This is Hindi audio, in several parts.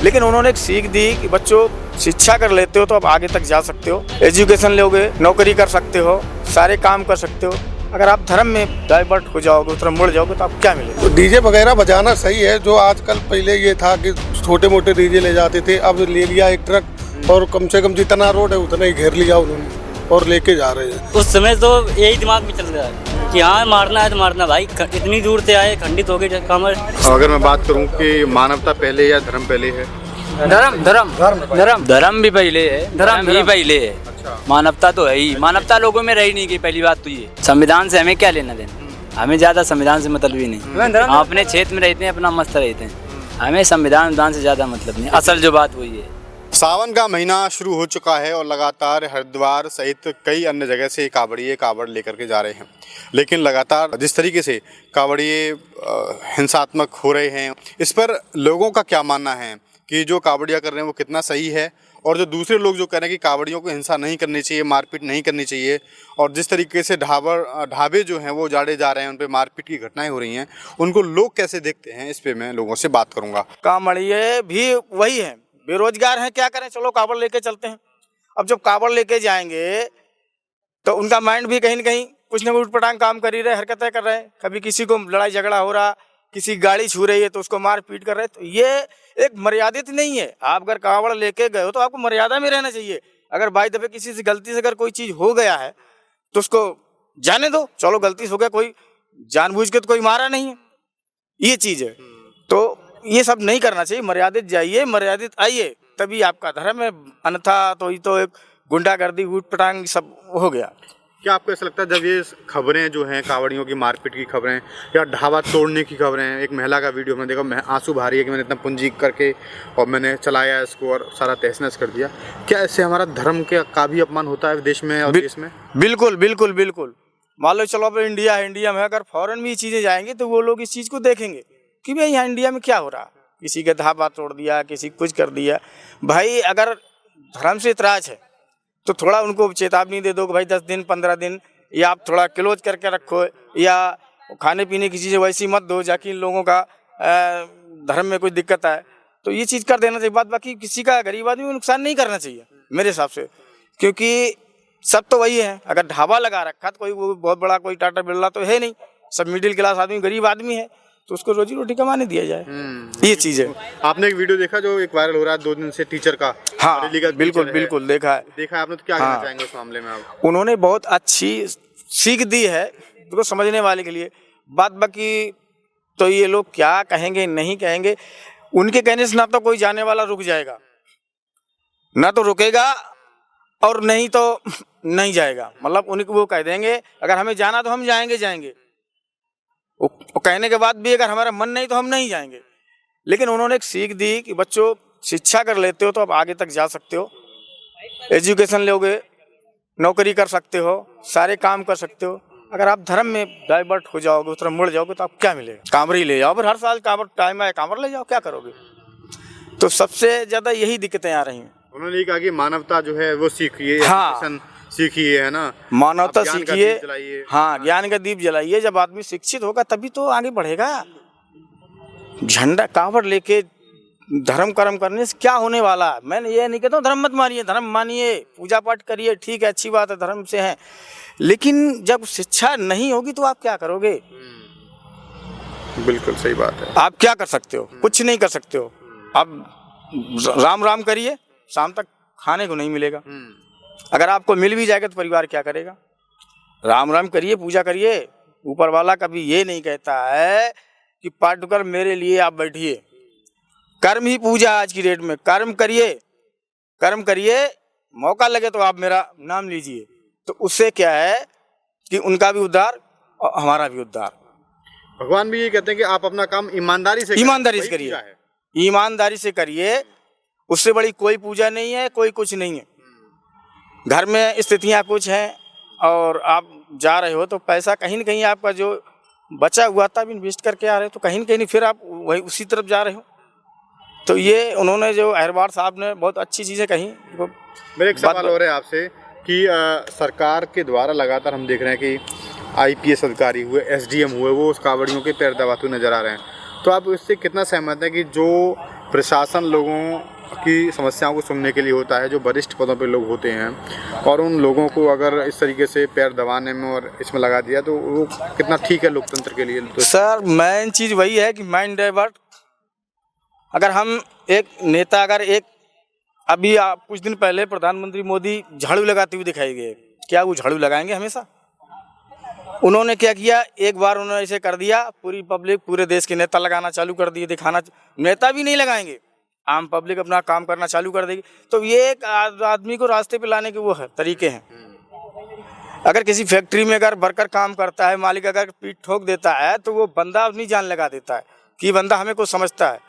लेकिन उन्होंने एक सीख दी कि बच्चों शिक्षा कर लेते हो तो आप आगे तक जा सकते हो, एजुकेशन लोगे, नौकरी कर सकते हो, सारे काम कर सकते हो। अगर आप धर्म में डाइवर्ट हो जाओगे, उस तरफ मुड़ जाओगे तो आप क्या मिलेगा। तो डीजे वगैरह बजाना सही है, जो आजकल पहले ये था कि छोटे मोटे डीजे ले जाते थे, अब ले लिया एक ट्रक और कम से कम जितना रोड है उतना ही घेर लिया उन्होंने और लेके जा रहे हैं। उस समय तो यही दिमाग में चल रहा है कि हाँ मारना है तो मारना भाई, इतनी दूर से आए, खंडित हो गए कमर। अगर मैं बात करूं कि मानवता पहले या धर्म पहले है? धर्म धर्म धर्म धर्म भी पहले है, धर्म ही पहले है। अच्छा। मानवता तो है ही, मानवता लोगों में रही नहीं गई। पहली बात तो ये, संविधान से हमें क्या लेना देना, हमें ज्यादा संविधान से मतलब ही नहीं। हम अपने क्षेत्र में रहते हैं, अपना मस्त रहते हैं, हमें संविधान से ज्यादा मतलब नहीं। असल जो बात वही है। सावन का महीना शुरू हो चुका है और लगातार हरिद्वार सहित कई अन्य जगह से कावड़िए कावड़ लेकर के जा रहे हैं, लेकिन लगातार जिस तरीके से कावड़िए हिंसात्मक हो रहे हैं, इस पर लोगों का क्या मानना है कि जो कावड़िया कर रहे हैं वो कितना सही है, और जो दूसरे लोग जो कह रहे हैं कि कावड़ियों को हिंसा नहीं करनी चाहिए, मारपीट नहीं करनी चाहिए, और जिस तरीके से ढाबे जो हैं वो उजाड़े जा रहे हैं, उन पर मारपीट की घटनाएं हो रही हैं, उनको लोग कैसे देखते हैं, इस पे मैं लोगों से बात करूँगा। कावड़िए भी वही हैं, बेरोजगार हैं, क्या करें, चलो कावड़ लेके चलते हैं। अब जब कावड़ लेके जाएंगे तो उनका माइंड भी कहीं न कहीं कुछ न कुछ उटपटांग काम कर ही रहे, हरकतें कर रहे हैं। कभी किसी को लड़ाई झगड़ा हो रहा, किसी गाड़ी छू रही है तो उसको मार पीट कर रहे, तो ये एक मर्यादित नहीं है। आप अगर कावड़ लेके गए हो तो आपको मर्यादा में रहना चाहिए। अगर बाई दफे किसी से गलती से अगर कोई चीज हो गया है तो उसको जाने दो, चलो गलती से हो गया, कोई जानबूझ के तो कोई मारा नहीं है, ये चीज है। तो ये सब नहीं करना चाहिए, मर्यादित जाइए, मर्यादित आइए, तभी आपका धर्म है, अन्यथा तो ये तो एक गुंडागर्दी ऊट-पटांग सब हो गया। क्या आपको ऐसा लगता है जब ये खबरें जो हैं कावड़ियों की मारपीट की खबरें या ढाबा तोड़ने की खबरें, एक महिला का वीडियो मैंने देखा, आंसू भा रही है कि मैंने इतना पूंजी करके और मैंने चलाया इसको और सारा तहस-नहस कर दिया, क्या इससे हमारा धर्म का भी अपमान होता है देश में और देश में? बिल्कुल बिल्कुल बिल्कुल। मान लो चलो अब इंडिया है, इंडिया में अगर फॉरेन में ये चीज़ें जाएंगी तो वो लोग इस चीज़ को देखेंगे कि भाई यहाँ इंडिया में क्या हो रहा, किसी का ढाबा तोड़ दिया, किसी कुछ कर दिया। भाई अगर धर्म से इतराज है तो थोड़ा उनको चेतावनी दे दो कि भाई 10 दिन 15 दिन या आप थोड़ा क्लोज करके रखो, या खाने पीने की चीज़ें वैसी मत दो जाकि इन लोगों का धर्म में कोई दिक्कत आए, तो ये चीज़ कर देना चाहिए। बाकी किसी का गरीब आदमी को नुकसान नहीं करना चाहिए मेरे हिसाब से, क्योंकि सब तो वही है। अगर ढाबा लगा रखा तो कोई बहुत बड़ा कोई टाटा बिरला तो है नहीं, सब मिडिल क्लास आदमी, गरीब आदमी है, तो उसको रोजी रोटी कमाने दिया जाए, ये चीज़ है। आपने एक वीडियो देखा जो एक वायरल हो रहा है 2 दिन से टीचर का? हाँ बिल्कुल बिल्कुल देखा है आपने, तो क्या कहना चाहेंगे उस मामले में आप? उन्होंने बहुत अच्छी सीख दी है उसको समझने वाले के लिए। बाकी तो ये लोग क्या कहेंगे नहीं कहेंगे, उनके कहने से ना तो कोई जाने वाला रुक जाएगा, ना तो रुकेगा और नहीं तो नहीं जाएगा। मतलब उनको वो कह देंगे अगर हमें जाना तो हम जाएंगे, वो कहने के बाद भी अगर हमारा मन नहीं तो हम नहीं जाएंगे। लेकिन उन्होंने एक सीख दी कि बच्चों शिक्षा कर लेते हो तो आप आगे तक जा सकते हो, एजुकेशन लोगे, नौकरी कर सकते हो, सारे काम कर सकते हो। अगर आप धर्म में डाइवर्ट हो जाओगे, उस तरफ मुड़ जाओगे तो आप क्या मिलेगा। कांवड़ ही ले जाओ, फिर हर साल कांवड़ टाइम आए कांवड़ ले जाओ, क्या करोगे। तो सबसे ज्यादा यही दिक्कतें आ रही हैं। उन्होंने कहा कि मानवता जो है वो सीखिए, हाँ सीखिए, है ना, मानवता सीखिए, हाँ ज्ञान का दीप जलाइए। जब आदमी शिक्षित होगा तभी तो आगे बढ़ेगा। झंडा कांवड़ लेके धर्म कर्म करने से क्या होने वाला है। मैं ये नहीं कहता हूँ धर्म मत मानिए, धर्म मानिए, पूजा पाठ करिए, ठीक है, अच्छी बात है, धर्म से है, लेकिन जब शिक्षा नहीं होगी तो आप क्या करोगे। बिल्कुल सही बात है। आप क्या कर सकते हो, कुछ नहीं कर सकते हो। आप राम राम करिए, शाम तक खाने को नहीं मिलेगा। अगर आपको मिल भी जाएगा तो परिवार क्या करेगा। राम राम करिए, पूजा करिए। ऊपर वाला कभी ये नहीं कहता है कि पार्टकर मेरे लिए आप बैठिए। कर्म ही पूजा आज की डेट में, कर्म करिए, मौका लगे तो आप मेरा नाम लीजिए, तो उससे क्या है कि उनका भी उद्धार और हमारा भी उद्धार। भगवान भी ये कहते हैं कि आप अपना काम ईमानदारी से करिए, ईमानदारी से करिए, उससे बड़ी कोई पूजा नहीं है, कोई कुछ नहीं है। घर में स्थितियाँ कुछ हैं और आप जा रहे हो तो पैसा कहीं न कहीं आपका जो बचा हुआ था इन्वेस्ट करके आ रहे हो, तो कहीं न कहीं फिर आप वही उसी तरफ जा रहे हो। तो ये उन्होंने जो अहरवार साहब ने बहुत अच्छी चीज़ें कही। मेरे एक सवाल हो रहा है आपसे कि सरकार के द्वारा लगातार हम देख रहे हैं कि IPS अधिकारी हुए, SDM हुए, वो उस कावड़ियों के पैर दबाते हुए नजर आ रहे हैं, तो आप इससे कितना सहमत हैं कि जो प्रशासन लोगों की समस्याओं को सुनने के लिए होता है, जो वरिष्ठ पदों पे लोग होते हैं, और उन लोगों को अगर इस तरीके से पैर दबाने में और इसमें लगा दिया तो वो कितना ठीक है लोकतंत्र के लिए? तो सर मेन चीज़ वही है कि माइंड डाइवर्ट। अगर हम एक नेता, अगर एक अभी आप कुछ दिन पहले प्रधानमंत्री मोदी झाड़ू लगाते हुए दिखाई गए, क्या वो झाड़ू लगाएंगे हमेशा? उन्होंने क्या किया, एक बार उन्होंने ऐसे कर दिया, पूरी पब्लिक, पूरे देश के नेता लगाना चालू कर दिए, दिखाना। नेता भी नहीं लगाएंगे, आम पब्लिक अपना काम करना चालू कर देगी। तो ये एक आदमी को रास्ते पे लाने के वो है तरीके हैं। अगर किसी फैक्ट्री में अगर वर्कर काम करता है, मालिक अगर पीठ ठोक देता है तो वो बंदा अपनी जान लगा देता है कि बंदा हमें कुछ समझता है।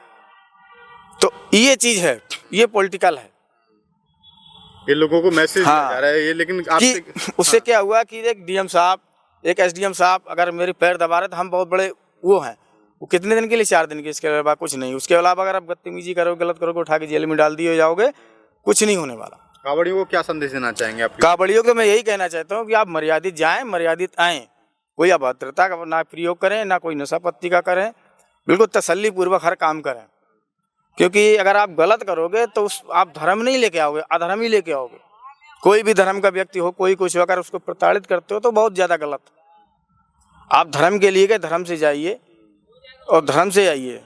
तो ये चीज़ है, ये पॉलिटिकल है। ये लोगों को मैसेज हाँ, जा रहा है ये, लेकिन कि उससे क्या हुआ कि एक डीएम साहब, एक एसडीएम साहब अगर मेरे पैर दबा रहे तो हम बहुत बड़े वो हैं, वो कितने दिन के लिए? 4 दिन के, इसके अलावा कुछ नहीं। उसके अलावा अगर आप बदतमीजी करोगे, गलत करोगे, उठा के जेल में डाल दिए जाओगे, कुछ नहीं होने वाला। कावड़ियों को क्या संदेश देना चाहेंगे आप? कावड़ियों को मैं यही कहना चाहता हूँ कि आप मर्यादित जाएं, मर्यादित आएँ, कोई अभद्रता का ना प्रयोग करें, ना कोई नशा पत्ती का करें, बिल्कुल तसल्ली पूर्वक हर काम करें। क्योंकि अगर आप गलत करोगे तो आप धर्म नहीं लेके आओगे, अधर्म ही लेके आओगे। कोई भी धर्म का व्यक्ति हो, कोई कुछ हो, अगर उसको प्रताड़ित करते हो तो बहुत ज़्यादा गलत। आप धर्म के लिए गए, धर्म से जाइए और धर्म से आइए,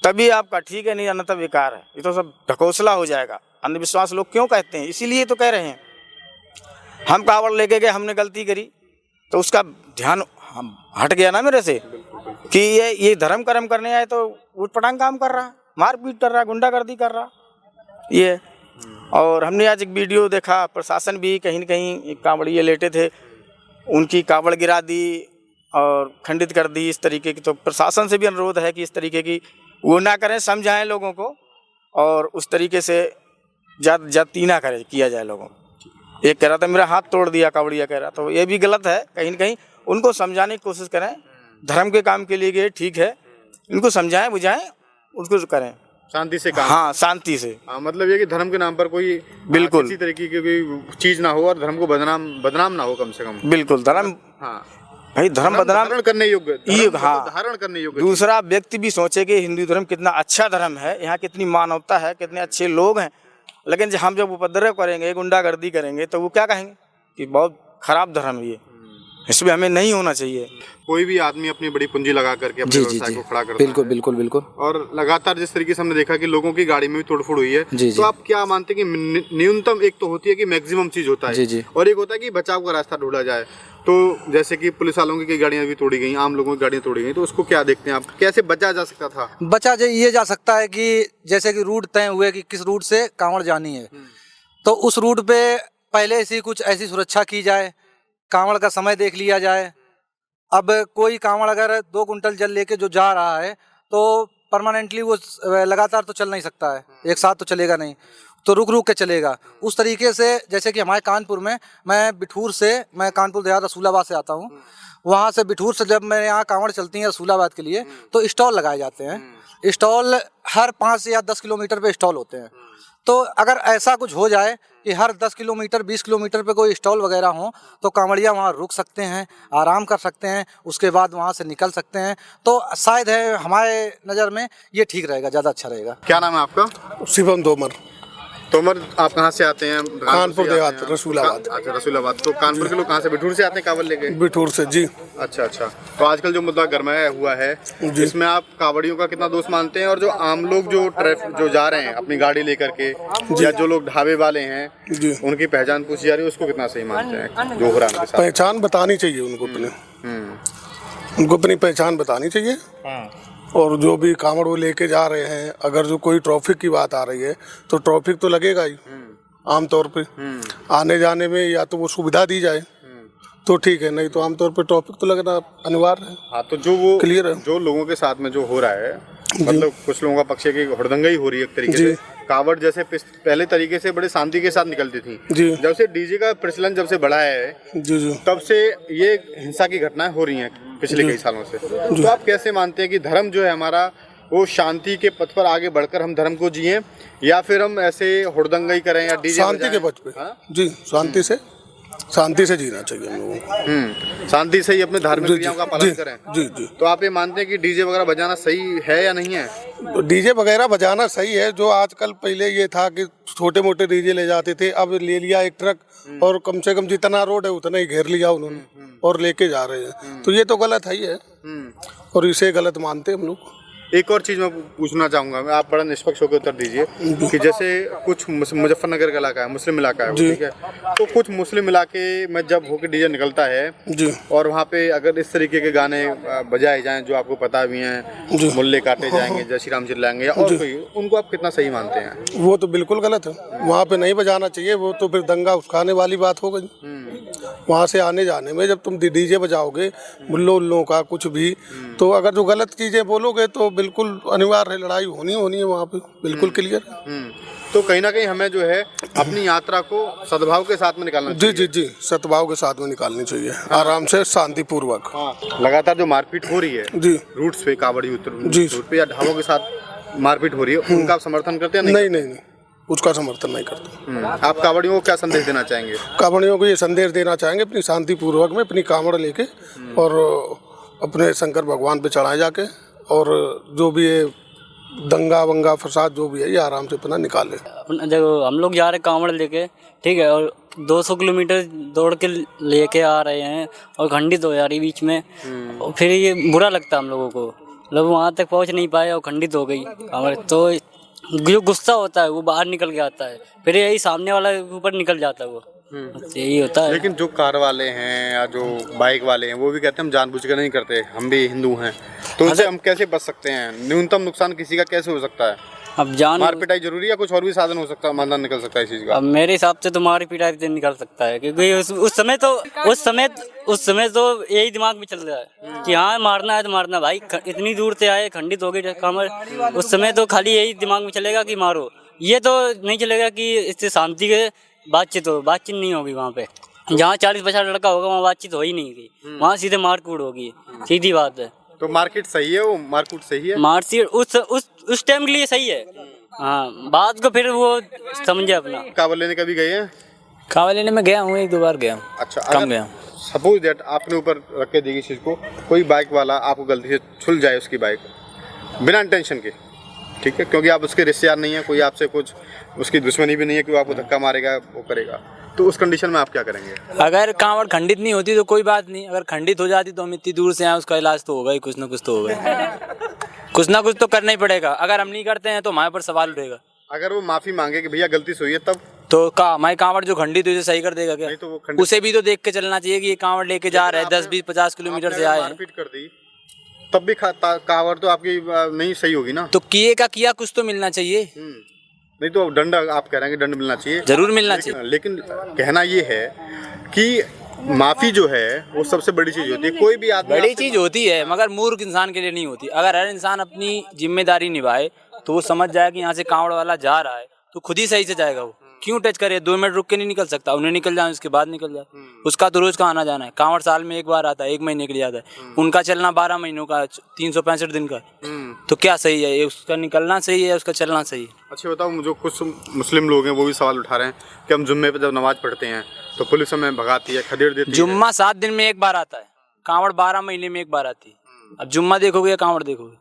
तभी आपका ठीक है, नहीं अन्यथा बेकार है। ये तो सब ढकोसला हो जाएगा। अंधविश्वास लोग क्यों कहते हैं? इसीलिए तो कह रहे हैं। हम कावड़ लेके गए, हमने गलती करी तो उसका ध्यान हम हट गया ना मेरे से कि ये धर्म कर्म करने आए तो उटपटांग काम कर रहा, मारपीट कर रहा, गुंडागर्दी कर रहा ये। और हमने आज एक वीडियो देखा, प्रशासन भी कहीं न कहीं, एक कांवड़िए लेटे थे, उनकी कावड़ गिरा दी और खंडित कर दी इस तरीके की। तो प्रशासन से भी अनुरोध है कि इस तरीके की वो ना करें, समझाएं लोगों को और उस तरीके से जाती ना करें, किया जाए लोगों को। एक कह रहा था मेरा हाथ तोड़ दिया, कावड़िया कह रहा, तो ये भी गलत है। कहीं न कहीं उनको समझाने की कोशिश करें, धर्म के काम के लिए गए, ठीक है, इनको समझाएं, बुझाएं, उसको करें शांति से काम। हाँ, शांति से। मतलब ये कि धर्म के नाम पर कोई बिल्कुल किसी तरीके की कोई चीज ना हो और धर्म को बदनाम ना हो, कम से कम। बिल्कुल धर्म, हाँ भाई धर्म बदनाम धारण करने योग्य, हाँ, धारण करने योग्य। दूसरा व्यक्ति भी सोचे कि हिंदू धर्म कितना अच्छा धर्म है, यहाँ कितनी मानवता है, कितने अच्छे लोग हैं। लेकिन हम जब उपद्रव करेंगे, गुंडागर्दी करेंगे, तो वो क्या कहेंगे कि बहुत खराब धर्म है ये, इसमें हमें नहीं होना चाहिए। कोई भी आदमी अपनी बड़ी पूंजी लगा करके अपने व्यवसाय को खड़ा करता है। बिल्कुल। और लगातार जिस तरीके से हमने देखा कि लोगों की गाड़ी में भी तोड़फोड़ हुई है, तो आप क्या मानते हैं कि न्यूनतम एक तो होती है कि मैक्सिमम चीज होता है, और एक होता है कि बचाव का रास्ता ढूंढा जाए। तो जैसे कि पुलिस वालों की गाड़ियां भी तोड़ी गई, आम लोगों की गाड़ियां तोड़ी गई, तो उसको क्या देखते हैं आप, कैसे बचा जा सकता था? बचा ये जा सकता है कि जैसे कि रूट तय हुए कि किस रूट से कांवड़ जानी है, तो उस रूट पे पहले से कुछ ऐसी सुरक्षा की जाए, कांवड़ का समय देख लिया जाए। अब कोई कांवड़ अगर 2 कुंटल जल लेके जो जा रहा है तो परमानेंटली वो लगातार तो चल नहीं सकता है, एक साथ तो चलेगा नहीं, तो रुक रुक के चलेगा। उस तरीके से जैसे कि हमारे कानपुर में, मैं कानपुर देहात रसूलाबाद से आता हूँ, वहाँ से बिठूर से जब मेरे यहाँ कांवड़ चलती हैं रसूलाबाद के लिए, तो स्टॉल लगाए जाते हैं। स्टॉल हर 5 या 10 किलोमीटर पे स्टॉल होते हैं। तो अगर ऐसा कुछ हो जाए कि हर 10 किलोमीटर 20 किलोमीटर पे कोई स्टॉल वगैरह हो, तो कांवड़िया वहाँ रुक सकते हैं, आराम कर सकते हैं, उसके बाद वहाँ से निकल सकते हैं। तो शायद है हमारे नज़र में ये ठीक रहेगा, ज़्यादा अच्छा रहेगा। क्या नाम है आपका? शिवम तोमर। तोमर, आप कहाँ से आते हैं? कानपुर देहात, रसूलाबाद। अच्छा, रसूलाबाद। तो कानपुर के लोग कहाँ से, बिठूर से आते हैं कावड़ लेके? बिठूर से जी। अच्छा। तो आजकल जो मुद्दा गरमाया हुआ है, इसमें आप कावड़ियों का कितना दोष मानते हैं, और जो आम लोग जो जा रहे हैं अपनी गाड़ी लेकर के, या जो लोग ढाबे वाले हैं उनकी पहचान पूछी जा रही है, उसको कितना सही मानते हैं जो हो रहा है उनके साथ? पहचान बतानी चाहिए उनको, उनको अपनी पहचान बतानी चाहिए। और जो भी कांवड़ वो लेके जा रहे हैं, अगर जो कोई ट्रैफिक की बात आ रही है तो ट्रैफिक तो लगेगा ही आमतौर पे। आने जाने में या तो वो सुविधा दी जाए तो ठीक है, नहीं तो आमतौर पे ट्रैफिक तो लगना अनिवार्य है। हाँ, तो जो वो क्लियर है, जो लोगों के साथ में जो हो रहा है, मतलब कुछ लोगों का पक्ष है कि हुड़दंगई हो रही है एक तरीके से। कावड़ जैसे पहले तरीके से बड़े शांति के साथ निकलती थी, जब से डीजे का प्रचलन जब से बढ़ा है, तब से ये हिंसा की घटनाएं हो रही हैं पिछले कई सालों से। तो आप कैसे मानते हैं कि धर्म जो है हमारा, वो शांति के पथ पर आगे बढ़कर हम धर्म को जिए, या फिर हम ऐसे हुड़दंगई करें या डीजे शांति के पथ पे? जी, शांति से शांति से जीना चाहिए हम लोगों को। शांति से ही अपने धार्मिक क्रियाओं का पालन करें। जी जी। तो आप ये मानते हैं कि डीजे वगैरह बजाना सही है या नहीं है? डीजे वगैरह बजाना सही है। जो आजकल पहले ये था कि छोटे मोटे डीजे ले जाते थे, अब ले लिया एक ट्रक और कम से कम जितना रोड है उतना ही घेर लिया उन्होंने और लेके जा रहे हैं। तो ये तो गलत है ही है और इसे गलत मानते हैं हम लोग। एक और चीज़ मैं पूछना चाहूँगा, आप बड़ा निष्पक्ष होकर उत्तर दीजिए कि जैसे कुछ मुजफ्फरनगर का इलाका है, मुस्लिम इलाका है, ठीक है, तो कुछ मुस्लिम इलाके में जब होकर डीजे निकलता है जी और वहाँ पे अगर इस तरीके के गाने बजाए जाएं जो आपको पता भी हैं, मुल्ले काटे जाएंगे, जय श्री राम चिल्लाएंगे या और कोई, उनको आप कितना सही मानते हैं? वो तो बिल्कुल गलत है, वहाँ पे नहीं बजाना चाहिए। वो तो फिर दंगा उकसाने वाली बात हो गई। वहाँ से आने जाने में जब तुम डीजे बजाओगे मुल्लों उल्लों का कुछ भी, तो अगर जो गलत चीज़ें बोलोगे तो बिल्कुल अनिवार्य है, लड़ाई होनी है वहाँ पे, बिल्कुल क्लियर। तो कहीं ना कहीं हमें जो है अपनी यात्रा को सद्भाव के साथ में निकालना जी चाहिए। जी जी, सद्भाव के साथ में निकालनी चाहिए, आराम से शांतिपूर्वक। लगातार जो मारपीट हो रही है जी रूट्स पे, कावड़ी उतर जी रूट पे या ढाबों के साथ मारपीट हो रही है, उनका आप समर्थन करते हैं? नहीं नहीं नहीं, उसका समर्थन नहीं करते। आप कावड़ियों को क्या संदेश देना चाहेंगे? कांवड़ियों को ये संदेश देना चाहेंगे अपनी शांतिपूर्वक में अपनी कांवड़ लेके और अपने शंकर भगवान पे चढ़ाए जाके, और जो भी है दंगा वंगा फसाद जो भी है ये आराम से अपना निकाले। अपना जब हम लोग जा रहे कांवड़ लेके, ठीक है, और 200 किलोमीटर दौड़ के लेके आ रहे हैं और खंडित हो जा रही बीच में, और फिर ये बुरा लगता है हम लोगों को। मतलब वहाँ तक पहुँच नहीं पाए और खंडित हो गई कांवड़, तो जो गुस्सा होता है वो बाहर निकल के आता है, फिर यही सामने वाला ऊपर निकल जाता है वो, यही होता है। लेकिन जो कार वाले हैं या जो बाइक वाले हैं वो भी कहते हैं हम जानबूझकर नहीं करते, हम भी हिंदू हैं, तो उनसे हम कैसे बच सकते हैं? न्यूनतम नुकसान किसी का कैसे हो सकता है? अब जान मार पिटाई जरूरी है, कुछ और भी साधन हो सकता है, समाधान निकल सकता है इस चीज का? अब मेरे हिसाब से तो मारी पिटाई से निकल सकता है, क्योंकि उस समय तो यही दिमाग में चल रहा है कि हाँ मारना है तो मारना। भाई इतनी दूर से आए, खंडित हो गए कांवड़, उस समय तो खाली यही दिमाग में चलेगा कि मारो। ये तो नहीं चलेगा कि इससे शांति के बातचीत नहीं होगी वहाँ पे। जहाँ 40-50 लड़का होगा वहाँ बातचीत हो ही नहीं गई, वहाँ सीधे मारकूट होगी, सीधी बात है। तो मार्केट सही है, वो मारकूट सही है, मारसीट उस टाइम के लिए सही है, हाँ, बात को फिर वो समझे अपना। कावड़ लेने कभी गए हैं? कांवड़ लेने में गया हूँ, 1-2 बार गया हूँ। अच्छा, कम गया। सपोज दैट आपने ऊपर रख के दी चीज को, कोई बाइक वाला आपको गलती से छुल जाए उसकी बाइक बिना इंटेंशन के, ठीक है, क्योंकि आप उसके रिश्तेदार नहीं है, कोई आपसे कुछ उसकी दुश्मनी भी नहीं है कि वो आपको धक्का मारेगा वो करेगा, तो उस कंडीशन में आप क्या करेंगे? अगर कांवड़ खंडित नहीं होती तो कोई बात नहीं, अगर खंडित हो जाती तो हम इतनी दूर से आए, उसका इलाज तो होगा ही, कुछ ना कुछ तो होगा ही। कुछ ना कुछ तो करना ही पड़ेगा। अगर हम नहीं करते हैं तो हमारे पर सवाल उठेगा। अगर वो माफी मांगे कि भैया गलती से हुई है, तब तो हमारी कांवड़ जो खंडित हुई सही कर देगा क्या? नहीं तो वो खंडित, उसे भी तो देख के चलना चाहिए कि ये कांवड़ लेके जा रहा है 10-20-50 किलोमीटर से आए हैं, मारपीट कर दी तब भी कावड़ तो आपकी नहीं सही होगी ना। तो किया कुछ तो मिलना चाहिए। नहीं तो दंड, आप कह रहे हैं कि दंड मिलना चाहिए, जरूर मिलना चाहिए। लेकिन कहना ये है कि माफी जो है वो सबसे बड़ी चीज होती है। कोई भी आदमी बड़ी चीज होती है मगर मूर्ख इंसान के लिए नहीं होती। अगर हर इंसान अपनी जिम्मेदारी निभाए तो वो समझ जाए कि यहाँ से कांवड़ वाला जा रहा है तो खुद ही सही से जाएगा। वो क्यों टच करे? 2 मिनट रुक के नहीं निकल सकता, उन्हें निकल जाए उसके बाद निकल जाए। उसका तो रोज का आना जाना है। कांवड़ साल में एक बार आता है, 1 महीने के लिए आता है। उनका चलना 12 महीनों का, 365 दिन का। तो क्या सही है? उसका निकलना सही है, उसका चलना सही है। अच्छा बताओ, मुझे कुछ मुस्लिम लोग हैं वो भी सवाल उठा रहे हैं कि हम जुम्मे पे जब नमाज पढ़ते हैं तो पुलिस हमें भगाती है, खदेड़ देती है। जुम्मा 7 दिन में एक बार आता है, कांवड़ 12 महीने में एक बार आती है। अब जुम्मा देखोगे या कांवड़ देखोगे?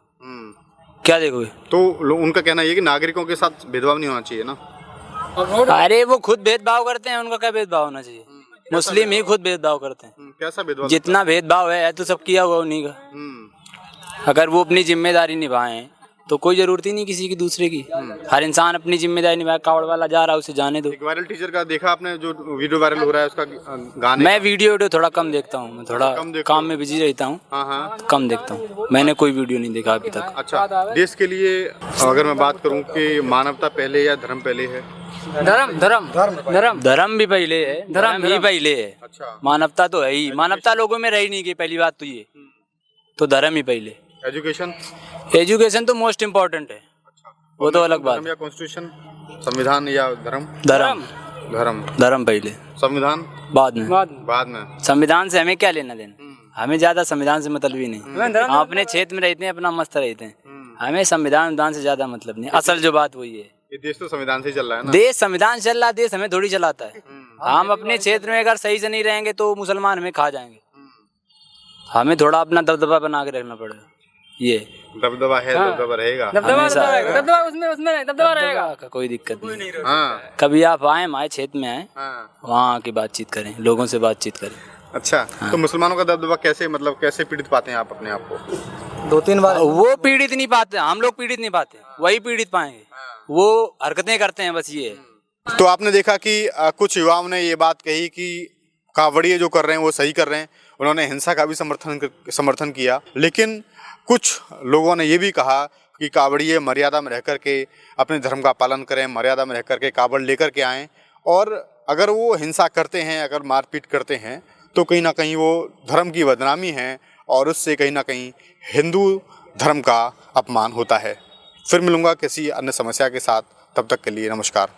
क्या देखोगे? तो उनका कहना ये कि नागरिकों के साथ भेदभाव नहीं होना चाहिए ना। अरे वो खुद भेदभाव करते हैं, उनका क्या भेदभाव होना चाहिए? मुस्लिम ही खुद भेदभाव करते हैं। कैसा भेदभाव? जितना भेदभाव है तो सब किया हुआ उन्हीं का। अगर वो अपनी जिम्मेदारी निभाएं तो कोई जरूरत ही नहीं किसी की दूसरे की। हर इंसान अपनी जिम्मेदारी निभाए। कांवड़ वाला जा रहा है, उसे जाने दो। एक वायरल टीचर का देखा आपने, जो वीडियो वायरल हो रहा है उसका गाने? मैं वीडियो थोड़ा कम देखता हूँ, मैं थोड़ा काम में बिजी रहता हूँ। हाँ, कम देखता हूँ। मैंने कोई वीडियो नहीं देखा अभी तक। अच्छा, देश के लिए अगर मैं बात करूँ कि मानवता पहले या धर्म पहले है? धर्म भी पहले है, धर्म ही पहले है। अच्छा, मानवता तो है ही। मानवता लोगों में रही नहीं गई, पहली बात तो ये। तो धर्म ही पहले। एजुकेशन तो मोस्ट इम्पोर्टेंट है, वो तो अलग बात। या कॉन्स्टिट्यूशन, संविधान या धर्म? धर्म पहले, संविधान बाद में। संविधान से हमें क्या लेना देना? हमें ज्यादा संविधान से मतलब ही नहीं। हम अपने क्षेत्र में रहते हैं, अपना मस्त रहते हैं। हमें संविधान से ज्यादा मतलब नहीं। असल जो बात वही है, ये देश तो संविधान से चल रहा है ना। देश संविधान चल रहा है, देश हमें थोड़ी चलाता है। हम अपने क्षेत्र में अगर सही से नहीं रहेंगे तो मुसलमान हमें खा जाएंगे। हमें थोड़ा अपना दबदबा बना के रखना पड़ेगा। ये दबदबा है, दबदबा रहेगा। दबदबा उसमें दबदबा रहेगा, कोई दिक्कत नहीं। हाँ कभी आप आए, हमारे क्षेत्र में आए, वहाँ आके बातचीत करें, लोगों से बातचीत करें। अच्छा, तो मुसलमानों का दबदबा कैसे, मतलब कैसे पीड़ित पाते हैं आप अपने आप को? 2-3 बार वो पीड़ित नहीं पाते, हम लोग पीड़ित नहीं पाते, वही पीड़ित पाएंगे। वो हरकतें करते हैं, बस ये। तो आपने देखा कि कुछ युवाओं ने ये बात कही कि कावड़िए जो कर रहे हैं वो सही कर रहे हैं, उन्होंने हिंसा का भी समर्थन किया। लेकिन कुछ लोगों ने ये भी कहा कि कावड़िए मर्यादा में रह कर के अपने धर्म का पालन करें, मर्यादा में रह कर के कावड़ लेकर के आएँ, और अगर वो हिंसा करते हैं, अगर मारपीट करते हैं, तो कहीं ना कहीं वो धर्म की बदनामी है और उससे कहीं ना कहीं हिंदू धर्म का अपमान होता है। फिर मिलूंगा किसी अन्य समस्या के साथ, तब तक के लिए नमस्कार।